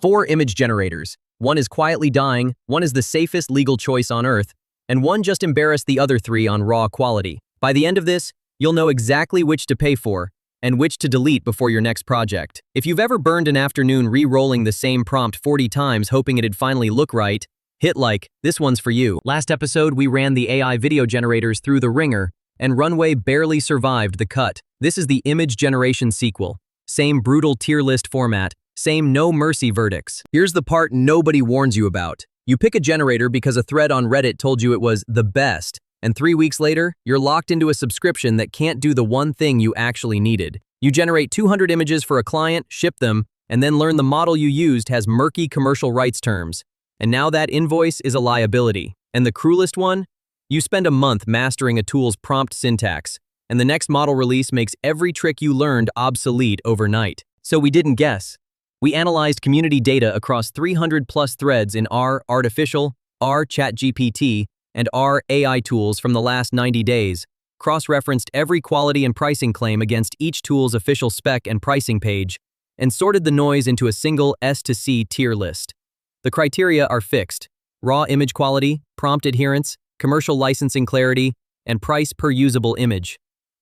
4 image generators. One is quietly dying, one is the safest legal choice on earth, and one just embarrassed the other 3 on raw quality. By the end of this, you'll know exactly which to pay for and which to delete before your next project. If you've ever burned an afternoon re-rolling the same prompt 40 times hoping it'd finally look right, hit like, this one's for you. Last episode, we ran the AI video generators through the ringer, and Runway barely survived the cut. This is the image generation sequel. Same brutal tier list format, same no mercy verdicts. Here's the part nobody warns you about. You pick a generator because a thread on Reddit told you it was the best, and 3 weeks later, you're locked into a subscription that can't do the one thing you actually needed. You generate 200 images for a client, ship them, and then learn the model you used has murky commercial rights terms. And now that invoice is a liability. And the cruelest one? You spend a month mastering a tool's prompt syntax, and the next model release makes every trick you learned obsolete overnight. So we didn't guess. We analyzed community data across 300+ threads in R Artificial, R ChatGPT, and R AI tools from the last 90 days, cross-referenced every quality and pricing claim against each tool's official spec and pricing page, and sorted the noise into a single S to C tier list. The criteria are fixed: raw image quality, prompt adherence, commercial licensing clarity, and price per usable image.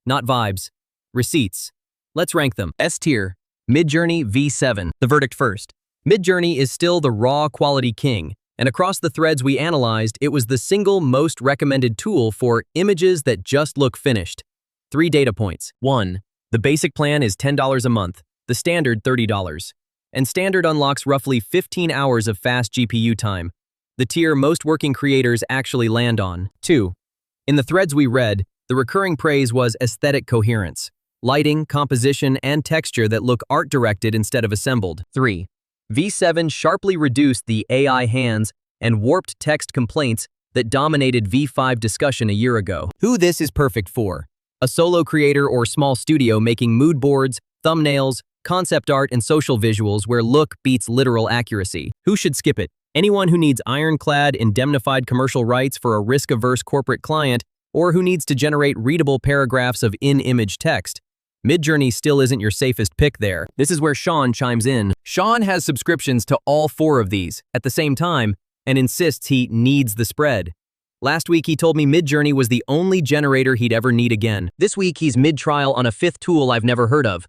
Not vibes. Receipts. Let's rank them. S tier, Midjourney V7. The verdict first. Midjourney is still the raw quality king, and across the threads we analyzed, it was the single most recommended tool for images that just look finished. 3 data points. 1. The basic plan is $10 a month, the standard $30. And standard unlocks roughly 15 hours of fast GPU time, the tier most working creators actually land on. 2. In the threads we read, the recurring praise was aesthetic coherence, lighting, composition, and texture that look art-directed instead of assembled. 3. V7 sharply reduced the AI hands and warped text complaints that dominated V5 discussion a year ago. Who this is perfect for? A solo creator or small studio making mood boards, thumbnails, concept art, and social visuals where look beats literal accuracy. Who should skip it? Anyone who needs ironclad, indemnified commercial rights for a risk-averse corporate client, or who needs to generate readable paragraphs of in-image text. Midjourney still isn't your safest pick there. This is where Sean chimes in. Sean has subscriptions to all 4 of these at the same time and insists he needs the spread. Last week he told me Midjourney was the only generator he'd ever need again. This week he's mid-trial on a 5th tool I've never heard of.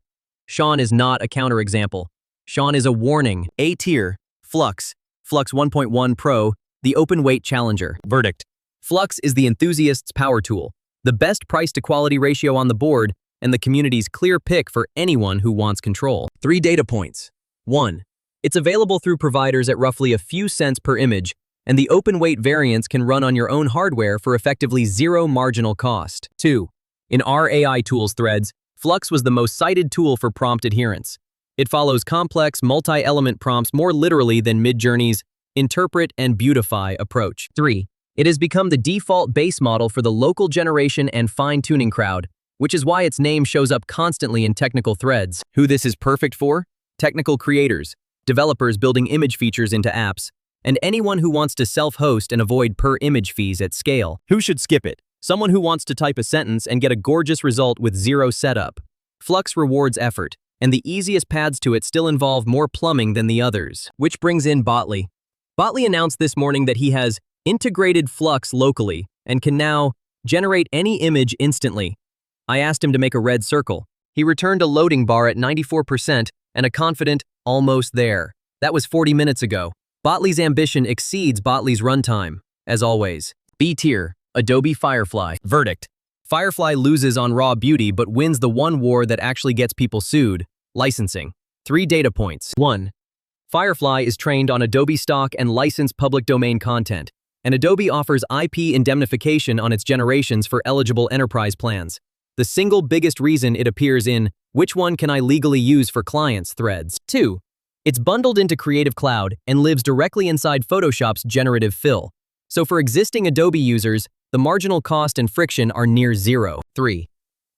Sean is not a counterexample. Sean is a warning. A tier, Flux. Flux 1.1 Pro, the open-weight challenger. Verdict. Flux is the enthusiast's power tool, the best price-to-quality ratio on the board, and the community's clear pick for anyone who wants control. 3 data points. 1. It's available through providers at roughly a few cents per image, and the open-weight variants can run on your own hardware for effectively 0 marginal cost. 2. In our AI tools threads, Flux was the most cited tool for prompt adherence. It follows complex, multi-element prompts more literally than Midjourney's interpret and beautify approach. 3. It has become the default base model for the local generation and fine-tuning crowd, which is why its name shows up constantly in technical threads. Who this is perfect for? Technical creators, developers building image features into apps, and anyone who wants to self-host and avoid per-image fees at scale. Who should skip it? Someone who wants to type a sentence and get a gorgeous result with 0 setup. Flux rewards effort, and the easiest paths to it still involve more plumbing than the others. Which brings in Botley. Botley announced this morning that he has integrated Flux locally and can now generate any image instantly. I asked him to make a red circle. He returned a loading bar at 94% and a confident, almost there. That was 40 minutes ago. Botley's ambition exceeds Botley's runtime, as always. B tier, Adobe Firefly. Verdict. Firefly loses on raw beauty but wins the one war that actually gets people sued: licensing. 3 data points. 1. Firefly is trained on Adobe stock and licensed public domain content, and Adobe offers IP indemnification on its generations for eligible enterprise plans. The single biggest reason it appears in "which one can I legally use for clients" threads. 2. It's bundled into Creative Cloud and lives directly inside Photoshop's generative fill. So for existing Adobe users, the marginal cost and friction are near 0. 3.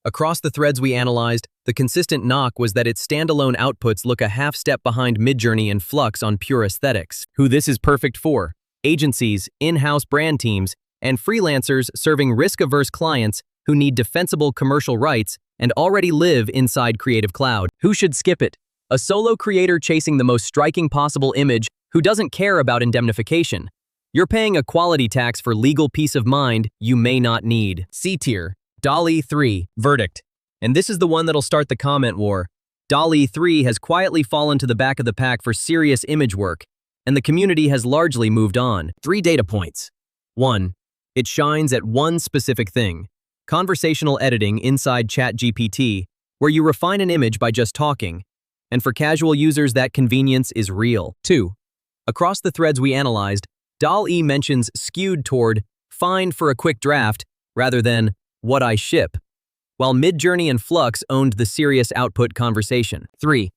Across the threads we analyzed, the consistent knock was that its standalone outputs look a half step behind Midjourney and Flux on pure aesthetics. Who this is perfect for? Agencies, in-house brand teams, and freelancers serving risk-averse clients who need defensible commercial rights and already live inside Creative Cloud. Who should skip it? A solo creator chasing the most striking possible image who doesn't care about indemnification. You're paying a quality tax for legal peace of mind you may not need. C tier, DALL-E 3, verdict. And this is the one that'll start the comment war. DALL-E 3 has quietly fallen to the back of the pack for serious image work, and the community has largely moved on. 3 data points. 1. It shines at one specific thing: conversational editing inside ChatGPT, where you refine an image by just talking. And for casual users, that convenience is real. 2. Across the threads we analyzed, DALL-E mentions skewed toward "fine for a quick draft" rather than "what I ship," while Midjourney and Flux owned the serious output conversation. 3.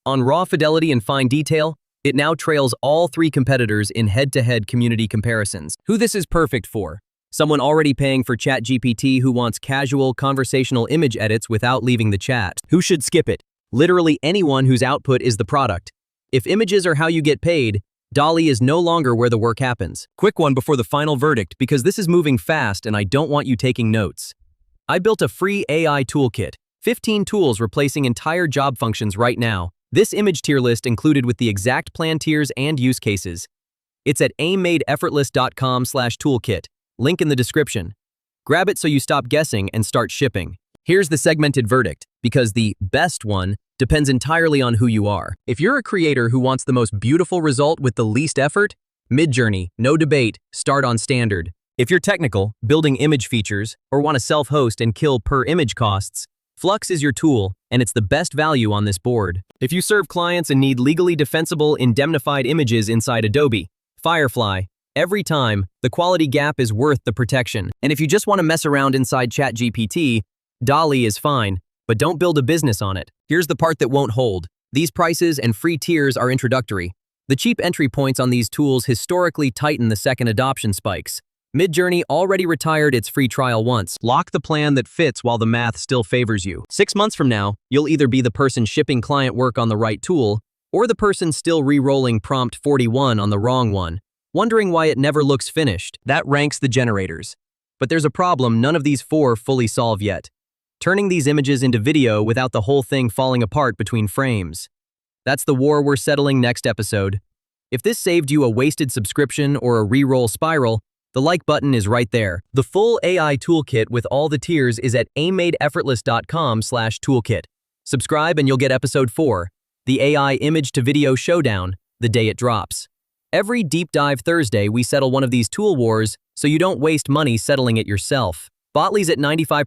On raw fidelity and fine detail, it now trails all 3 competitors in head-to-head community comparisons. Who this is perfect for? Someone already paying for ChatGPT who wants casual conversational image edits without leaving the chat. Who should skip it? Literally anyone whose output is the product. If images are how you get paid, DALL-E is no longer where the work happens. Quick one before the final verdict, because this is moving fast and I don't want you taking notes. I built a free AI toolkit, 15 tools replacing entire job functions right now. This image tier list included with the exact plan tiers and use cases. It's at aimmadeeffortless.com/toolkit. Link in the description. Grab it so you stop guessing and start shipping. Here's the segmented verdict, because the best one depends entirely on who you are. If you're a creator who wants the most beautiful result with the least effort, Midjourney, no debate, start on standard. If you're technical, building image features, or want to self-host and kill per image costs, Flux is your tool, and it's the best value on this board. If you serve clients and need legally defensible, indemnified images inside Adobe, Firefly, every time, the quality gap is worth the protection. And if you just want to mess around inside ChatGPT, DALL-E is fine, but don't build a business on it. Here's the part that won't hold. These prices and free tiers are introductory. The cheap entry points on these tools historically tighten the second adoption spikes. Midjourney already retired its free trial once. Lock the plan that fits while the math still favors you. 6 months from now, you'll either be the person shipping client work on the right tool, or the person still re-rolling prompt 41 on the wrong one, wondering why it never looks finished. That ranks the generators. But there's a problem none of these 4 fully solve yet: turning these images into video without the whole thing falling apart between frames. That's the war we're settling next episode. If this saved you a wasted subscription or a re-roll spiral, the like button is right there. The full AI toolkit with all the tiers is at aimmadeeffortless.com/toolkit. Subscribe and you'll get episode 4, the AI image to video showdown, the day it drops. Every deep dive Thursday, we settle one of these tool wars so you don't waste money settling it yourself. Botley's at 95%.